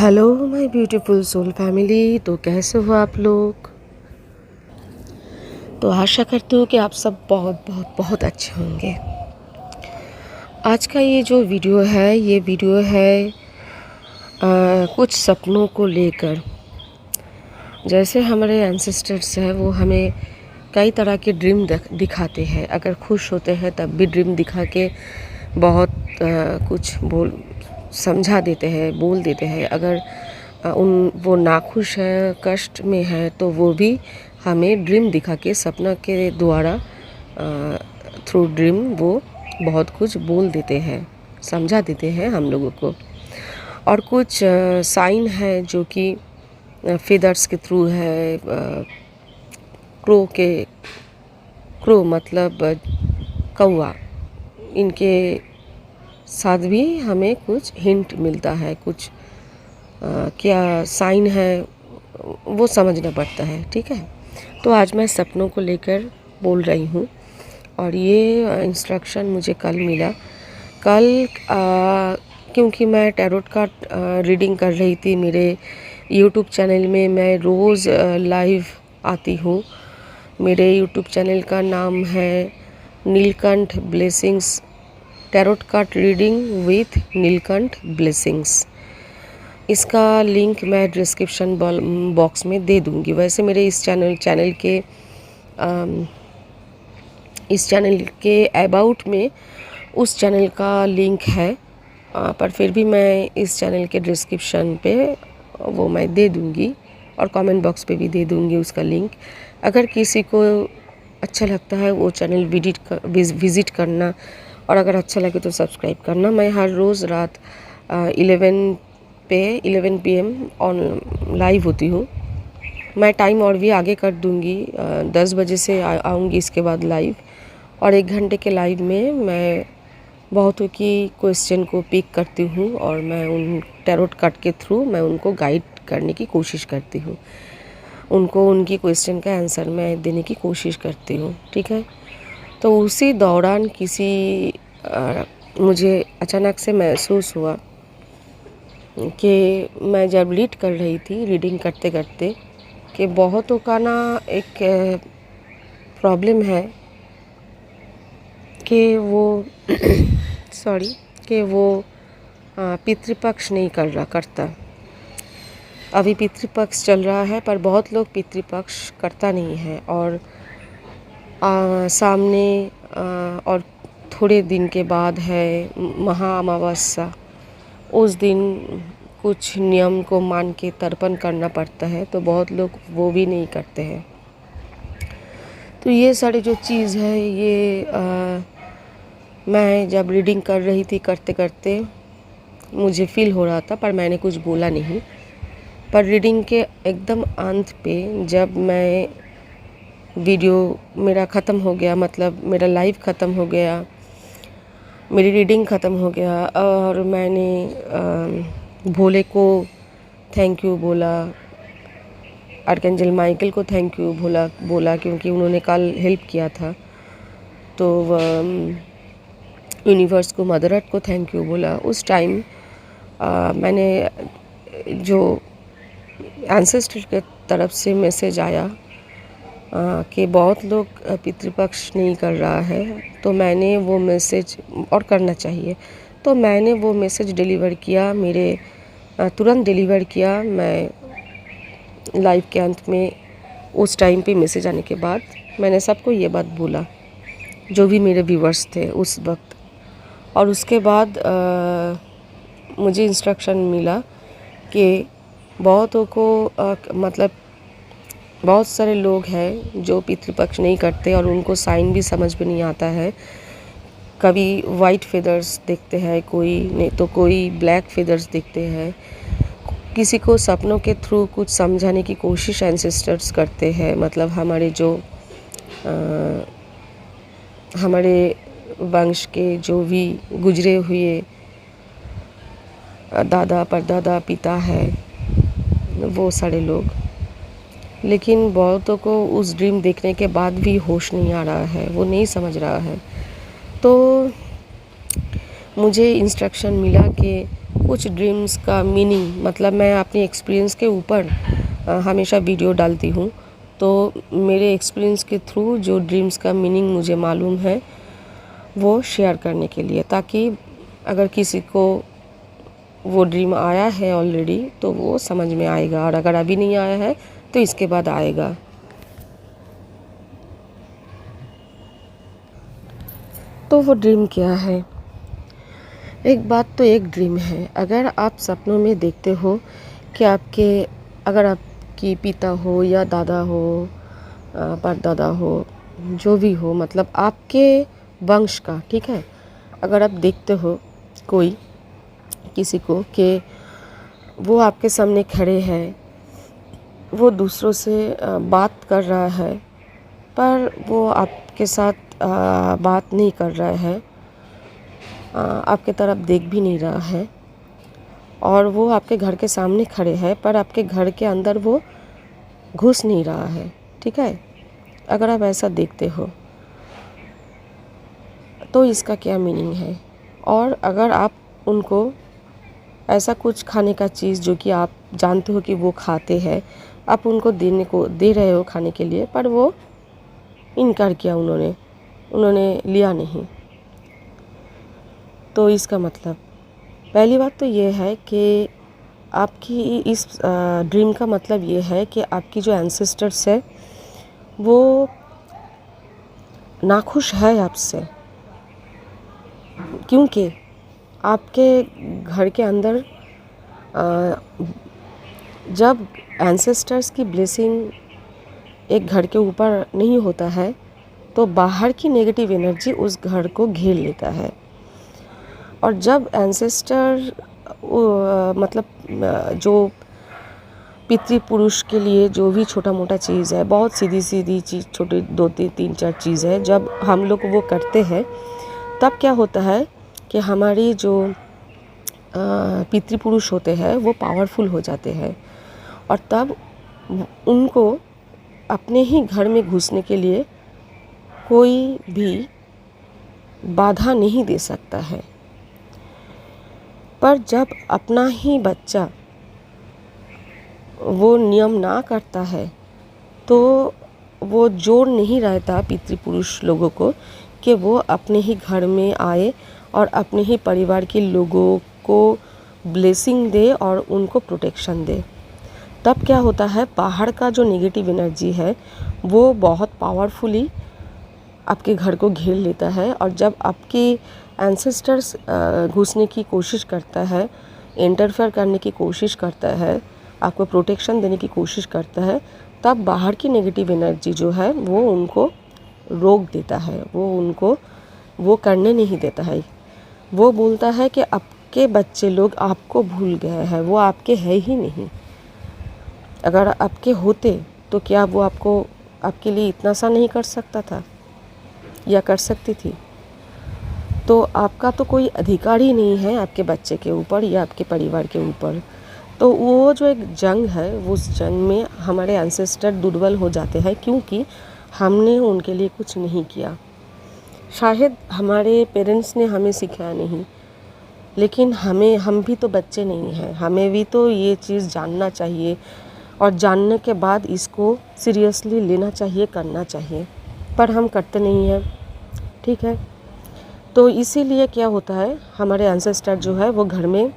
Hello my beautiful soul family. तो कैसे हो आप लोग? तो आशा करती हूँ कि आप सब बहुत बहुत बहुत अच्छे होंगे। आज का ये जो वीडियो है कुछ सपनों को लेकर। जैसे हमारे एंसेस्टर्स हैं वो हमें कई तरह के ड्रीम दिखाते हैं। अगर खुश होते हैं तब भी ड्रीम दिखा के बहुत कुछ समझा देते हैं, बोल देते हैं। अगर वो नाखुश है, कष्ट में है, तो वो भी हमें ड्रीम दिखा के सपना के द्वारा थ्रू ड्रीम वो बहुत कुछ बोल देते हैं, समझा देते हैं हम लोगों को। और कुछ साइन है जो कि फेदर्स के थ्रू है। क्रो मतलब कौवा, इनके साथ भी हमें कुछ हिंट मिलता है। कुछ क्या साइन है वो समझना पड़ता है, ठीक है। तो आज मैं सपनों को लेकर बोल रही हूँ और ये इंस्ट्रक्शन मुझे कल मिला। क्योंकि मैं टैरोट का रीडिंग कर रही थी मेरे यूट्यूब चैनल में। मैं रोज़ लाइव आती हूँ। मेरे यूट्यूब चैनल का नाम है Neelkanth blessings, tarot card reading with Neelkanth blessings. इसका लिंक मैं डिस्क्रिप्शन बॉक्स में दे दूँगी। वैसे मेरे इस चैनल के अबाउट में उस चैनल का लिंक है, पर फिर भी मैं इस चैनल के डिस्क्रिप्शन पे वो मैं दे दूँगी और कमेंट बॉक्स पे भी दे दूँगी उसका लिंक। अगर किसी को अच्छा लगता है वो चैनल विज़िट करना, और अगर अच्छा लगे तो सब्सक्राइब करना। मैं हर रोज़ रात 11 PM ऑन लाइव होती हूँ। मैं टाइम और भी आगे कर दूँगी, 10 बजे से आऊँगी इसके बाद लाइव। और 1 घंटे के लाइव में मैं बहुतों की क्वेश्चन को पिक करती हूँ और मैं उन टैरोट कार्ड के थ्रू मैं उनको गाइड करने की कोशिश करती हूँ। उनको उनकी क्वेश्चन का आंसर मैं देने की कोशिश करती हूँ, ठीक है। तो उसी दौरान मुझे अचानक से महसूस हुआ कि मैं जब रीडिंग करते करते कि बहुतों का ना एक प्रॉब्लम है कि वो कि वो पितृपक्ष नहीं करता। अभी पितृपक्ष चल रहा है पर बहुत लोग पितृपक्ष करता नहीं है। और सामने और थोड़े दिन के बाद है महा अमावस्या। उस दिन कुछ नियम को मान के तर्पण करना पड़ता है, तो बहुत लोग वो भी नहीं करते हैं। तो ये सारी जो चीज़ है ये मैं जब रीडिंग कर रही थी करते करते मुझे फील हो रहा था, पर मैंने कुछ बोला नहीं। पर रीडिंग के एकदम अंत पे जब मैं वीडियो मेरा ख़त्म हो गया, मतलब मेरा लाइव ख़त्म हो गया, मेरी रीडिंग ख़त्म हो गया और मैंने भोले को थैंक यू बोला, आर्कएंजल माइकल को थैंक यू बोला क्योंकि उन्होंने कल हेल्प किया था। तो यूनिवर्स को, मदर अर्थ को थैंक यू बोला। उस टाइम मैंने जो एंसेस्टर के तरफ से मैसेज आया कि बहुत लोग पितृपक्ष नहीं कर रहा है, तो मैंने वो मैसेज, और करना चाहिए, तो मैंने वो मैसेज डिलीवर किया। तुरंत डिलीवर किया। मैं लाइव के अंत में उस टाइम पे मैसेज आने के बाद मैंने सबको ये बात बोला, जो भी मेरे व्यूअर्स थे उस वक्त। और उसके बाद मुझे इंस्ट्रक्शन मिला कि बहुतों को मतलब बहुत सारे लोग हैं जो पितृपक्ष नहीं करते और उनको साइन भी समझ में नहीं आता है। कभी वाइट फेदर्स देखते हैं, कोई नहीं तो कोई ब्लैक फेदर्स देखते हैं। किसी को सपनों के थ्रू कुछ समझाने की कोशिश एंसेस्टर्स करते हैं, मतलब हमारे वंश के जो भी गुजरे हुए दादा परदादा पिता है, वो सारे लोग। लेकिन बहुतों को उस ड्रीम देखने के बाद भी होश नहीं आ रहा है, वो नहीं समझ रहा है। तो मुझे इंस्ट्रक्शन मिला कि कुछ ड्रीम्स का मीनिंग, मतलब मैं अपनी एक्सपीरियंस के ऊपर हमेशा वीडियो डालती हूँ, तो मेरे एक्सपीरियंस के थ्रू जो ड्रीम्स का मीनिंग मुझे मालूम है वो शेयर करने के लिए, ताकि अगर किसी को वो ड्रीम आया है ऑलरेडी तो वो समझ में आएगा, और अगर अभी नहीं आया है तो इसके बाद आएगा। तो वो ड्रीम क्या है? एक बात तो एक ड्रीम है। अगर आप सपनों में देखते हो कि अगर आपकी पिता हो या दादा हो, परदादा हो, जो भी हो, मतलब आपके वंश का, ठीक है, अगर आप देखते हो किसी को कि वो आपके सामने खड़े हैं, वो दूसरों से बात कर रहा है, पर वो आपके साथ बात नहीं कर रहा है, आपके तरफ देख भी नहीं रहा है, और वो आपके घर के सामने खड़े हैं पर आपके घर के अंदर वो घुस नहीं रहा है, ठीक है। अगर आप ऐसा देखते हो तो इसका क्या मीनिंग है? और अगर आप उनको ऐसा कुछ खाने का चीज़ जो कि आप जानते हो कि वो खाते हैं, आप उनको दे रहे हो खाने के लिए, पर वो इनकार किया, उन्होंने लिया नहीं, तो इसका मतलब पहली बात तो ये है कि आपकी इस ड्रीम का मतलब ये है कि आपकी जो एंसेस्टर्स है वो नाखुश है आपसे, क्योंकि आपके घर के अंदर जब एंसेस्टर्स की ब्लेसिंग एक घर के ऊपर नहीं होता है तो बाहर की नेगेटिव एनर्जी उस घर को घेर लेता है। और जब एंसेस्टर मतलब जो पितृपुरुष के लिए जो भी छोटा मोटा चीज़ है, बहुत सीधी चीज़, छोटी 2-3-4 चीज़ है, जब हम लोग वो करते हैं तब क्या होता है कि हमारी जो पितृपुरुष होते हैं वो पावरफुल हो जाते हैं, और तब उनको अपने ही घर में घुसने के लिए कोई भी बाधा नहीं दे सकता है। पर जब अपना ही बच्चा वो नियम ना करता है तो वो जोर नहीं रहता पितृपुरुष लोगों को कि वो अपने ही घर में आए और अपने ही परिवार के लोगों को ब्लेसिंग दे और उनको प्रोटेक्शन दे। तब क्या होता है, बाहर का जो नेगेटिव एनर्जी है वो बहुत पावरफुली आपके घर को घेर लेता है, और जब आपकी एंसेस्टर्स घुसने की कोशिश करता है, इंटरफेयर करने की कोशिश करता है, आपको प्रोटेक्शन देने की कोशिश करता है, तब बाहर की नेगेटिव एनर्जी जो है वो उनको रोक देता है, वो उनको वो करने नहीं देता है। वो बोलता है कि आपके बच्चे लोग आपको भूल गए हैं, वो आपके है ही नहीं। अगर आपके होते तो क्या वो आपके लिए इतना सा नहीं कर सकता था या कर सकती थी? तो आपका तो कोई अधिकार ही नहीं है आपके बच्चे के ऊपर या आपके परिवार के ऊपर। तो वो जो एक जंग है, उस जंग में हमारे एंसेस्टर दुर्बल हो जाते हैं, क्योंकि हमने उनके लिए कुछ नहीं किया। शायद हमारे पेरेंट्स ने हमें सिखाया नहीं, लेकिन हम भी तो बच्चे नहीं हैं, हमें भी तो ये चीज़ जानना चाहिए, और जानने के बाद इसको सीरियसली लेना चाहिए, करना चाहिए, पर हम करते नहीं हैं, ठीक है। तो इसीलिए क्या होता है, हमारे एंसेस्टर जो है वो घर में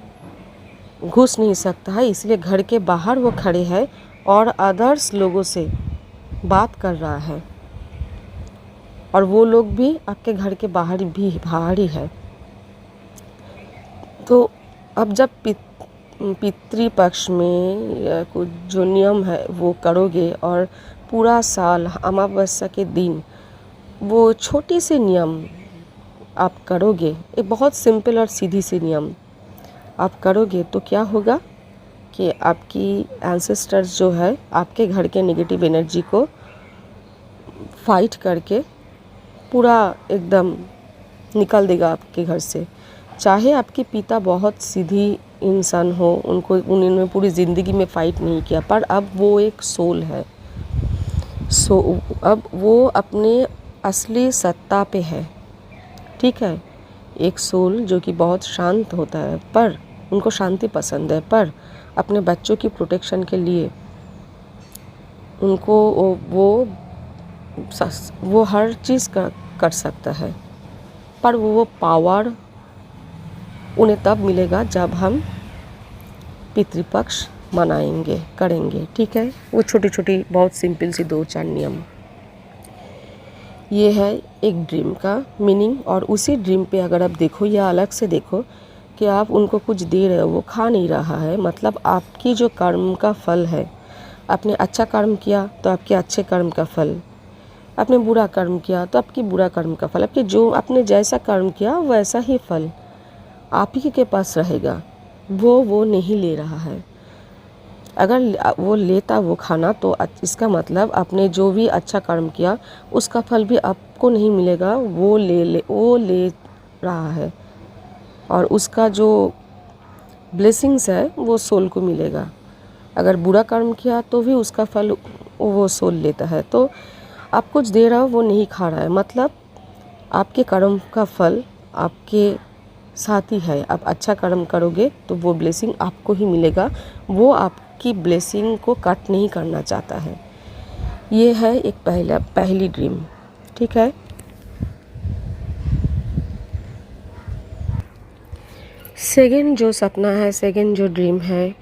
घुस नहीं सकता है, इसलिए घर के बाहर वो खड़े हैं और अदर्स लोगों से बात कर रहा है, और वो लोग भी आपके घर के बाहर ही है। तो अब जब पितृपक्ष में कुछ जो नियम है वो करोगे, और पूरा साल अमावस्या के दिन वो छोटी सी नियम आप करोगे, एक बहुत सिंपल और सीधी सी नियम आप करोगे, तो क्या होगा कि आपकी एंसेस्टर्स जो है आपके घर के नेगेटिव एनर्जी को फाइट करके पूरा एकदम निकल देगा आपके घर से। चाहे आपके पिता बहुत सीधी इंसान हो, उन्होंने पूरी ज़िंदगी में फ़ाइट नहीं किया, पर अब वो एक सोल है, अब वो अपने असली सत्ता पे है, ठीक है। एक सोल जो कि बहुत शांत होता है, पर उनको शांति पसंद है, पर अपने बच्चों की प्रोटेक्शन के लिए उनको वो हर चीज़ कर सकता है, पर वो पावर उन्हें तब मिलेगा जब हम पितृपक्ष मनाएंगे, करेंगे। ठीक है, वो छोटी छोटी बहुत सिंपल सी 2-4 नियम। ये है एक ड्रीम का मीनिंग। और उसी ड्रीम पे अगर आप देखो या अलग से देखो कि आप उनको कुछ दे रहे हो, वो खा नहीं रहा है, मतलब आपकी जो कर्म का फल है, आपने अच्छा कर्म किया तो आपके अच्छे कर्म का फल, आपने बुरा कर्म किया तो आपकी बुरा कर्म का फल, आपने जैसा कर्म किया वैसा ही फल आप ही के पास रहेगा। वो नहीं ले रहा है। अगर वो लेता वो खाना तो इसका मतलब आपने जो भी अच्छा कर्म किया उसका फल भी आपको नहीं मिलेगा, वो ले रहा है, और उसका जो ब्लेसिंग्स है वो सोल को मिलेगा। अगर बुरा कर्म किया तो भी उसका फल वो सोल लेता है। तो आप कुछ दे रहा हो, वो नहीं खा रहा है, मतलब आपके कर्म का फल आपके साथ ही है। आप अच्छा कर्म करोगे तो वो ब्लेसिंग आपको ही मिलेगा, वो आपकी ब्लेसिंग को कट नहीं करना चाहता है। ये है एक पहली ड्रीम। ठीक है, सेकंड जो सपना है, सेकंड जो ड्रीम है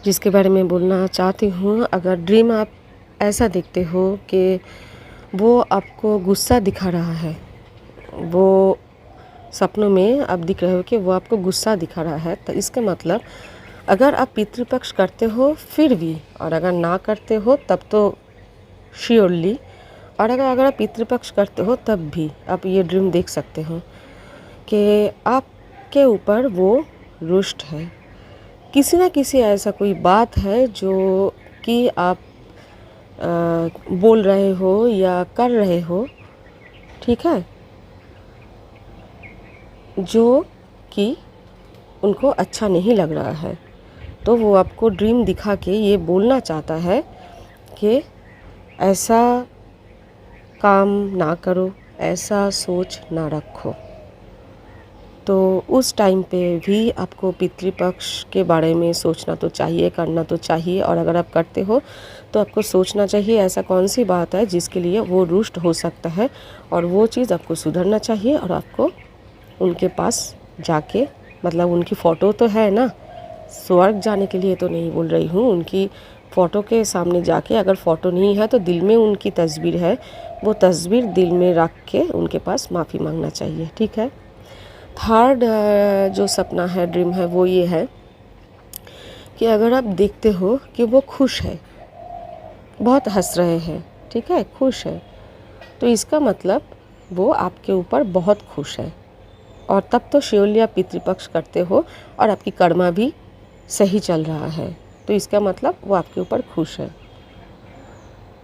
जिसके बारे में बोलना चाहती हूँ, अगर ड्रीम आप ऐसा देखते हो कि वो आपको गुस्सा दिखा रहा है, वो सपनों में आप दिख रहे हो कि वो आपको गुस्सा दिखा रहा है, तो इसका मतलब अगर आप पितृपक्ष करते हो फिर भी, और अगर ना करते हो तब तो श्योरली, और अगर आप पितृपक्ष करते हो तब भी आप ये ड्रीम देख सकते हो कि आपके ऊपर वो रुष्ट है। किसी ना किसी ऐसा कोई बात है जो कि आप बोल रहे हो या कर रहे हो, ठीक है, जो कि उनको अच्छा नहीं लग रहा है, तो वो आपको ड्रीम दिखा के ये बोलना चाहता है कि ऐसा काम ना करो, ऐसा सोच ना रखो। तो उस टाइम पे भी आपको पितृपक्ष के बारे में सोचना तो चाहिए, करना तो चाहिए, और अगर आप करते हो तो आपको सोचना चाहिए ऐसा कौन सी बात है जिसके लिए वो रुष्ट हो सकता है, और वो चीज़ आपको सुधरना चाहिए। और आपको उनके पास जाके, मतलब उनकी फ़ोटो तो है ना, स्वर्ग जाने के लिए तो नहीं बोल रही हूँ, उनकी फ़ोटो के सामने जाके, अगर फ़ोटो नहीं है तो दिल में उनकी तस्वीर है, वो तस्वीर दिल में रख के उनके पास माफ़ी मांगना चाहिए। ठीक है, थर्ड जो सपना है, ड्रीम है, वो ये है कि अगर आप देखते हो कि वो खुश है, बहुत हंस रहे हैं, ठीक है, खुश है, तो इसका मतलब वो आपके ऊपर बहुत खुश है, और तब तो श्योरली आप पितृपक्ष करते हो और आपकी कर्मा भी सही चल रहा है, तो इसका मतलब वो आपके ऊपर खुश है।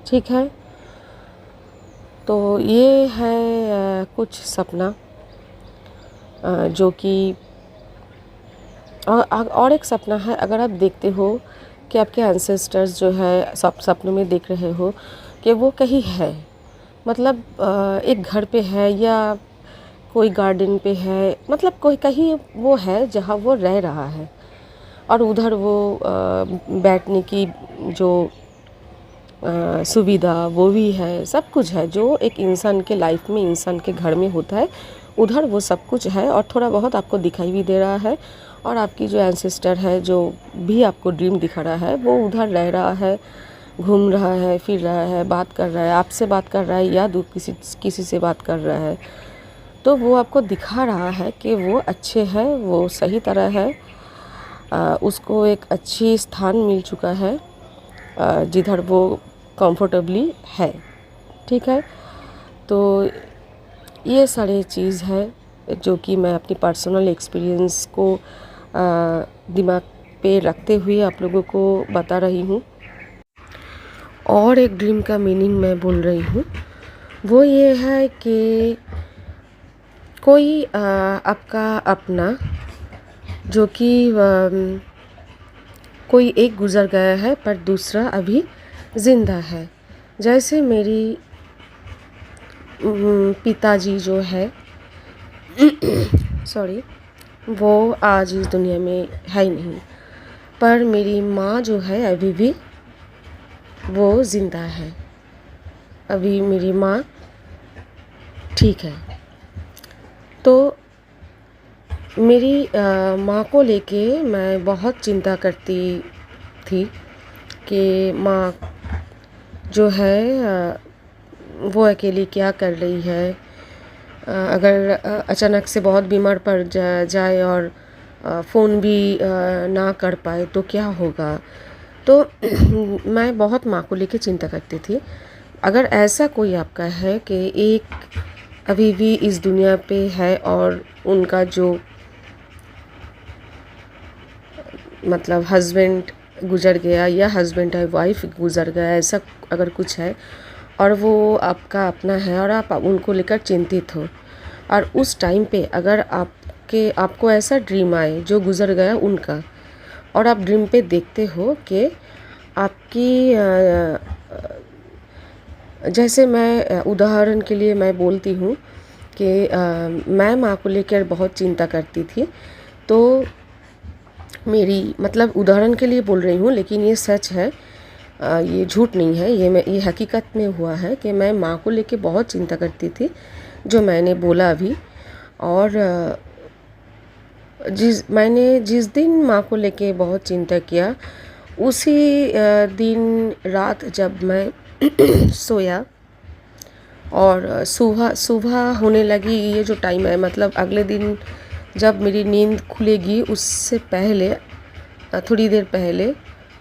ठीक है, तो ये है कुछ सपना जो कि, और एक सपना है, अगर आप देखते हो कि आपके एंसेस्टर्स जो है सपनों में देख रहे हो कि वो कहीं है, मतलब एक घर पे है या कोई गार्डन पे है, मतलब कोई कहीं वो है जहाँ वो रह रहा है, और उधर वो बैठने की जो सुविधा वो भी है, सब कुछ है जो एक इंसान के लाइफ में, इंसान के घर में होता है, उधर वो सब कुछ है, और थोड़ा बहुत आपको दिखाई भी दे रहा है। और आपकी जो एंसेस्टर है, जो भी आपको ड्रीम दिखा रहा है, वो उधर रह रहा है, घूम रहा है, फिर रहा है, बात कर रहा है, आपसे बात कर रहा है या किसी से बात कर रहा है, तो वो आपको दिखा रहा है कि वो अच्छे है, वो सही तरह है, उसको एक अच्छी स्थान मिल चुका है जिधर वो कंफर्टेबली है। ठीक है, तो ये सारी चीज़ है जो कि मैं अपनी पर्सनल एक्सपीरियंस को दिमाग पे रखते हुए आप लोगों को बता रही हूँ। और एक ड्रीम का मीनिंग मैं बोल रही हूँ, वो ये है कि कोई आपका अपना जो कि कोई एक गुज़र गया है पर दूसरा अभी ज़िंदा है। जैसे मेरी पिताजी जो है सॉरी, वो आज इस दुनिया में है ही नहीं। पर मेरी माँ जो है अभी भी वो ज़िंदा है। अभी मेरी माँ ठीक है। तो मेरी माँ को लेके मैं बहुत चिंता करती थी कि माँ जो है वो अकेली क्या कर रही है। अगर अचानक से बहुत बीमार पड़ जाए और फ़ोन भी ना कर पाए तो क्या होगा। तो मैं बहुत माँ को लेके चिंता करती थी। अगर ऐसा कोई आपका है कि एक अभी भी इस दुनिया पे है और उनका जो मतलब हस्बैंड गुज़र गया या हस्बैंड या वाइफ गुज़र गया, ऐसा अगर कुछ है और वो आपका अपना है और आप उनको लेकर चिंतित हो, और उस टाइम पे अगर आपको ऐसा ड्रीम आए जो गुज़र गया उनका, और आप ड्रीम पे देखते हो कि आपकी जैसे मैं उदाहरण के लिए मैं बोलती हूँ कि मैं माँ को लेकर बहुत चिंता करती थी। तो मेरी मतलब उदाहरण के लिए बोल रही हूँ, लेकिन ये सच है, ये झूठ नहीं है, ये हकीकत में हुआ है कि मैं माँ को लेके बहुत चिंता करती थी, जो मैंने बोला अभी। और मैंने जिस दिन माँ को लेके बहुत चिंता किया, उसी दिन रात जब मैं सोया और सुबह सुबह होने लगी, ये जो टाइम है मतलब अगले दिन जब मेरी नींद खुलेगी उससे पहले थोड़ी देर पहले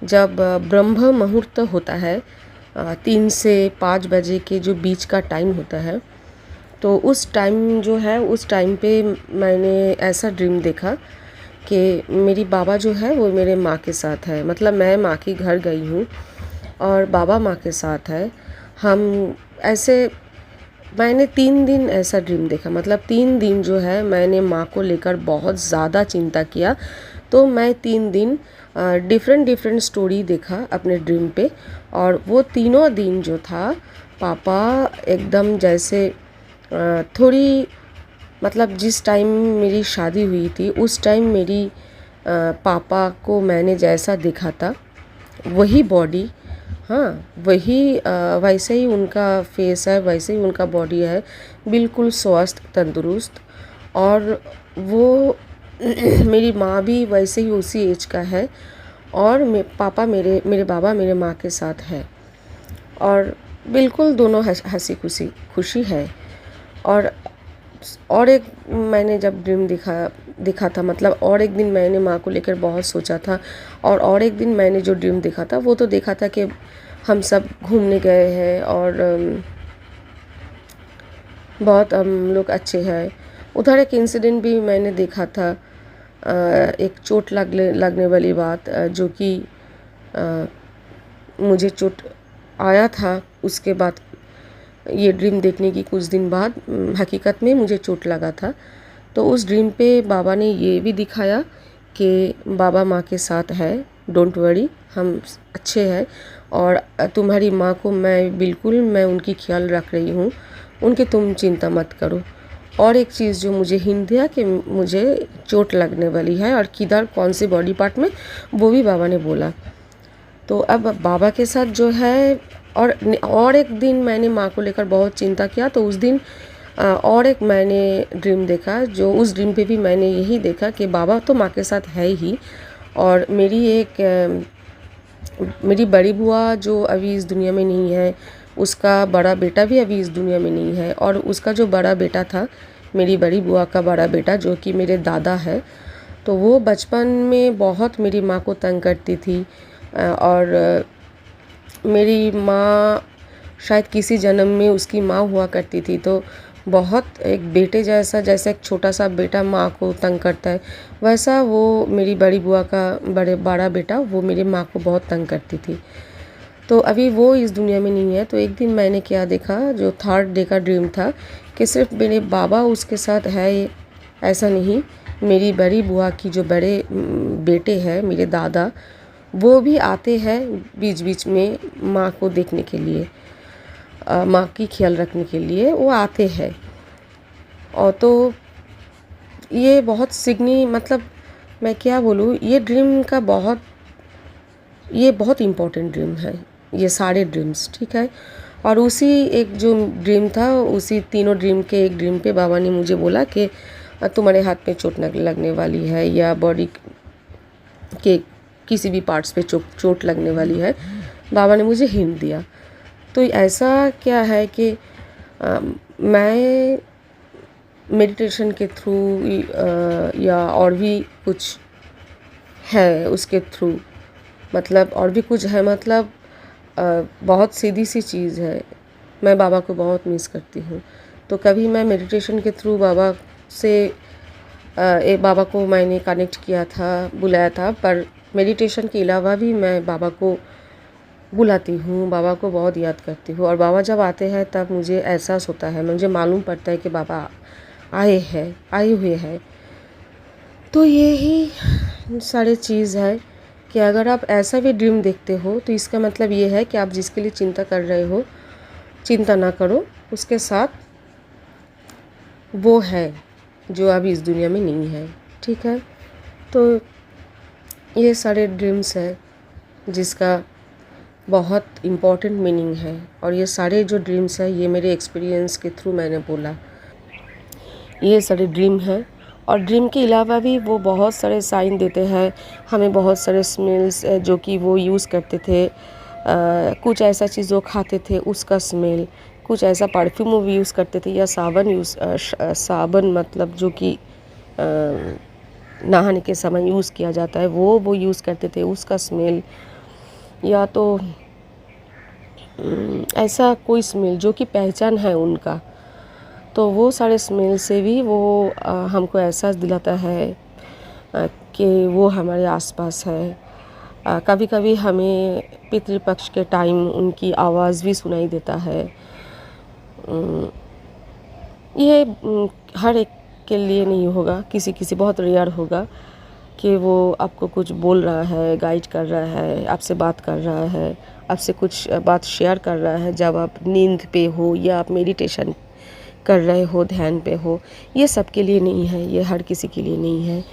जब ब्रह्म मुहूर्त होता है 3 से 5 बजे के जो बीच का टाइम होता है, तो उस टाइम जो है उस टाइम पे मैंने ऐसा ड्रीम देखा कि मेरी बाबा जो है वो मेरे माँ के साथ है। मतलब मैं माँ के घर गई हूँ और बाबा माँ के साथ है। हम ऐसे मैंने 3 दिन ऐसा ड्रीम देखा। मतलब 3 दिन जो है मैंने माँ को लेकर बहुत ज़्यादा चिंता किया। तो मैं 3 दिन डिफरेंट स्टोरी देखा अपने ड्रीम पे, और वो तीनों दिन जो था पापा एकदम जैसे थोड़ी मतलब जिस टाइम मेरी शादी हुई थी उस टाइम मेरी पापा को मैंने जैसा देखा था वही बॉडी, हाँ वही वैसे ही उनका फेस है, वैसे ही उनका बॉडी है, बिल्कुल स्वस्थ तंदुरुस्त। और वो मेरी माँ भी वैसे ही उसी एज का है, और पापा मेरे बाबा मेरे माँ के साथ है, और बिल्कुल दोनों हंसी खुशी है। और एक मैंने जब ड्रीम दिखा था, मतलब और एक दिन मैंने माँ को लेकर बहुत सोचा था, और एक दिन मैंने जो ड्रीम देखा था वो तो देखा था कि हम सब घूमने गए हैं और बहुत हम लोग अच्छे हैं। उधर एक इंसिडेंट भी मैंने देखा था, एक चोट लगने वाली बात, जो कि मुझे चोट आया था। उसके बाद ये ड्रीम देखने की कुछ दिन बाद हकीकत में मुझे चोट लगा था। तो उस ड्रीम पे बाबा ने ये भी दिखाया कि बाबा माँ के साथ है, डोंट वरी, हम अच्छे हैं, और तुम्हारी माँ को मैं उनकी ख्याल रख रही हूँ, उनकी तुम चिंता मत करो। और एक चीज़ जो मुझे हिंट दिया कि मुझे चोट लगने वाली है और किधर कौन से बॉडी पार्ट में, वो भी बाबा ने बोला। तो अब बाबा के साथ जो है, और एक दिन मैंने माँ को लेकर बहुत चिंता किया, तो उस दिन और एक मैंने ड्रीम देखा, जो उस ड्रीम पे भी मैंने यही देखा कि बाबा तो माँ के साथ है ही, और मेरी बड़ी बुआ जो अभी इस दुनिया में नहीं है, उसका बड़ा बेटा भी अभी इस दुनिया में नहीं है, और उसका जो बड़ा बेटा था, मेरी बड़ी बुआ का बड़ा बेटा जो कि मेरे दादा है, तो वो बचपन में बहुत मेरी माँ को तंग करती थी। और मेरी माँ शायद किसी जन्म में उसकी माँ हुआ करती थी, तो बहुत एक बेटे जैसा, जैसे एक छोटा सा बेटा माँ को तंग करता है, वैसा वो मेरी बड़ी बुआ का बड़ा बेटा वो मेरी माँ को बहुत तंग करती थी। तो अभी वो इस दुनिया में नहीं है। तो एक दिन मैंने क्या देखा, जो 3rd डे का ड्रीम था, कि सिर्फ मेरे बाबा उसके साथ है ऐसा नहीं, मेरी बड़ी बुआ की जो बड़े बेटे हैं मेरे दादा, वो भी आते हैं बीच बीच में माँ को देखने के लिए, माँ की ख्याल रखने के लिए वो आते हैं। और तो ये बहुत मतलब मैं क्या बोलूँ, ये बहुत इम्पोर्टेंट ड्रीम है, ये सारे ड्रीम्स, ठीक है। और उसी एक जो ड्रीम था, उसी तीनों ड्रीम के एक ड्रीम पे बाबा ने मुझे बोला कि तुम्हारे हाथ में चोट लगने वाली है या बॉडी के किसी भी पार्ट्स पे चोट लगने वाली है। बाबा ने मुझे हिंट दिया। तो ऐसा क्या है कि मैं मेडिटेशन के थ्रू या और भी कुछ है उसके थ्रू, मतलब और भी कुछ है, मतलब बहुत सीधी सी चीज़ है। मैं बाबा को बहुत मिस करती हूँ। तो कभी मैं मेडिटेशन के थ्रू बाबा से एक बाबा को मैंने कनेक्ट किया था, बुलाया था, पर मेडिटेशन के अलावा भी मैं बाबा को बुलाती हूँ, बाबा को बहुत याद करती हूँ। और बाबा जब आते हैं तब मुझे एहसास होता है, मुझे मालूम पड़ता है कि बाबा आए हुए हैं। तो यही सारी चीज़ है कि अगर आप ऐसा भी ड्रीम देखते हो तो इसका मतलब ये है कि आप जिसके लिए चिंता कर रहे हो, चिंता ना करो, उसके साथ वो है जो अभी इस दुनिया में नहीं है, ठीक है। तो ये सारे ड्रीम्स है जिसका बहुत इम्पॉर्टेंट मीनिंग है। और ये सारे जो ड्रीम्स है, ये मेरे एक्सपीरियंस के थ्रू मैंने बोला, ये सारे ड्रीम है। और ड्रीम के अलावा भी वो बहुत सारे साइन देते हैं हमें, बहुत सारे स्मेल्स जो कि वो यूज़ करते थे। कुछ ऐसा चीज़ वो खाते थे उसका स्मेल, कुछ ऐसा परफ्यूम वो यूज़ करते थे, या साबन मतलब जो कि नहाने के समय यूज़ किया जाता है, वो यूज़ करते थे उसका स्मेल, या तो ऐसा कोई स्मेल जो कि पहचान है उनका। तो वो सारे स्मेल से भी वो हमको एहसास दिलाता है कि वो हमारे आसपास है। कभी कभी हमें पितृपक्ष के टाइम उनकी आवाज़ भी सुनाई देता है। ये हर एक के लिए नहीं होगा, किसी किसी बहुत रेयर होगा कि वो आपको कुछ बोल रहा है, गाइड कर रहा है, आपसे बात कर रहा है, आपसे कुछ बात शेयर कर रहा है जब आप नींद पे हो या आप मेडिटेशन कर रहे हो, ध्यान पे हो। ये सब के लिए नहीं है, ये हर किसी के लिए नहीं है।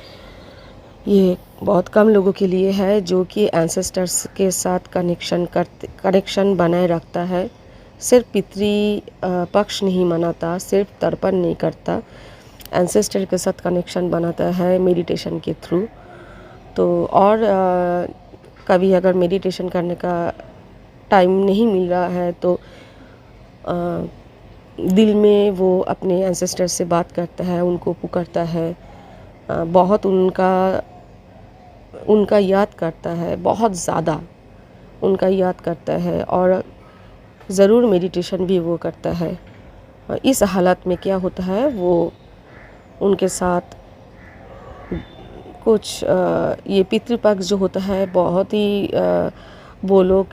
ये बहुत कम लोगों के लिए है जो कि एंसेस्टर्स के साथ कनेक्शन बनाए रखता है। सिर्फ पितृ पक्ष नहीं मनाता, सिर्फ तर्पण नहीं करता, एंसेस्टर के साथ कनेक्शन बनाता है मेडिटेशन के थ्रू। तो और कभी अगर मेडिटेशन करने का टाइम नहीं मिल रहा है तो दिल में वो अपने एंसेस्टर से बात करता है, उनको पुकारता है, बहुत उनका याद करता है, बहुत ज़्यादा उनका याद करता है, और ज़रूर मेडिटेशन भी वो करता है। इस हालत में क्या होता है, वो उनके साथ कुछ ये पितृपक्ष जो होता है, बहुत ही वो लोग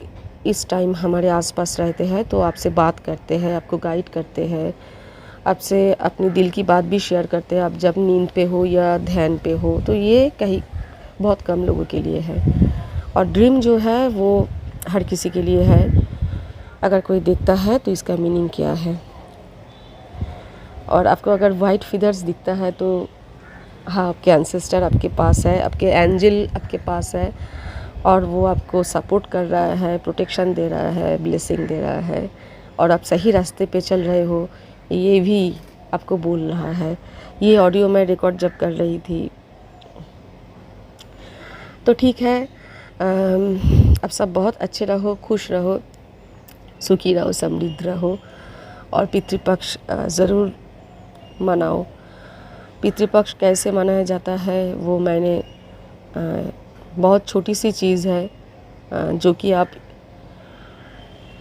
इस टाइम हमारे आसपास रहते हैं, तो आपसे बात करते हैं, आपको गाइड करते हैं, आपसे अपनी दिल की बात भी शेयर करते हैं, आप जब नींद पे हो या ध्यान पे हो। तो ये कहीं बहुत कम लोगों के लिए है। और ड्रीम जो है वो हर किसी के लिए है। अगर कोई देखता है तो इसका मीनिंग क्या है। और आपको अगर वाइट फिदर्स दिखता है तो हाँ, आपके एंसेस्टर आपके पास है, आपके एंजल आपके पास है, और वो आपको सपोर्ट कर रहा है, प्रोटेक्शन दे रहा है, ब्लेसिंग दे रहा है, और आप सही रास्ते पे चल रहे हो, ये भी आपको बोल रहा है। ये ऑडियो मैं रिकॉर्ड जब कर रही थी। तो ठीक है, आप सब बहुत अच्छे रहो, खुश रहो, सुखी रहो, समृद्ध रहो, और पितृपक्ष ज़रूर मनाओ। पितृपक्ष कैसे मनाया जाता है वो मैंने बहुत छोटी सी चीज़ है जो कि आप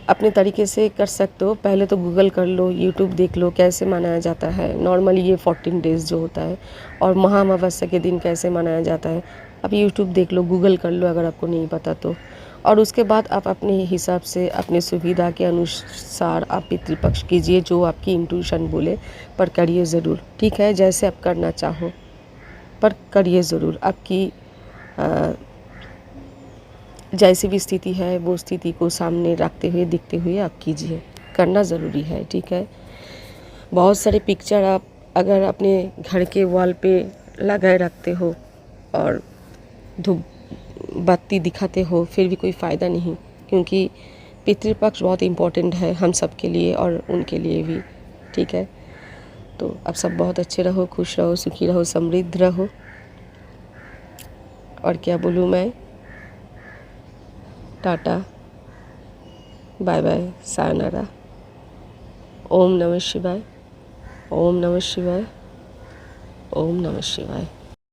अपने तरीके से कर सकते हो। पहले तो गूगल कर लो, यूट्यूब देख लो कैसे मनाया जाता है। नॉर्मली ये 14 डेज़ जो होता है, और महाअमावस्या के दिन कैसे मनाया जाता है, आप यूट्यूब देख लो, गूगल कर लो अगर आपको नहीं पता तो। और उसके बाद आप अपने हिसाब से, अपने सुविधा के अनुसार आप पितृपक्ष कीजिए, जो आपकी इंट्यूशन बोले, पर करिए ज़रूर, ठीक है। जैसे आप करना चाहो पर करिए ज़रूर। आपकी जैसी भी स्थिति है वो स्थिति को सामने रखते हुए, दिखते हुए आप कीजिए, करना ज़रूरी है, ठीक है। बहुत सारे पिक्चर आप अगर अपने घर के वॉल पे लगाए रखते हो और धूप बत्ती दिखाते हो फिर भी कोई फ़ायदा नहीं, क्योंकि पितृपक्ष बहुत इम्पोर्टेंट है हम सब के लिए और उनके लिए भी। ठीक है, तो आप सब बहुत अच्छे रहो, खुश रहो, सुखी रहो, समृद्ध रहो। और क्या बोलूँ मैं, टाटा, बाय बाय, सायनारा। ओम नमः शिवाय, ओम नमः शिवाय, ओम नमः शिवाय।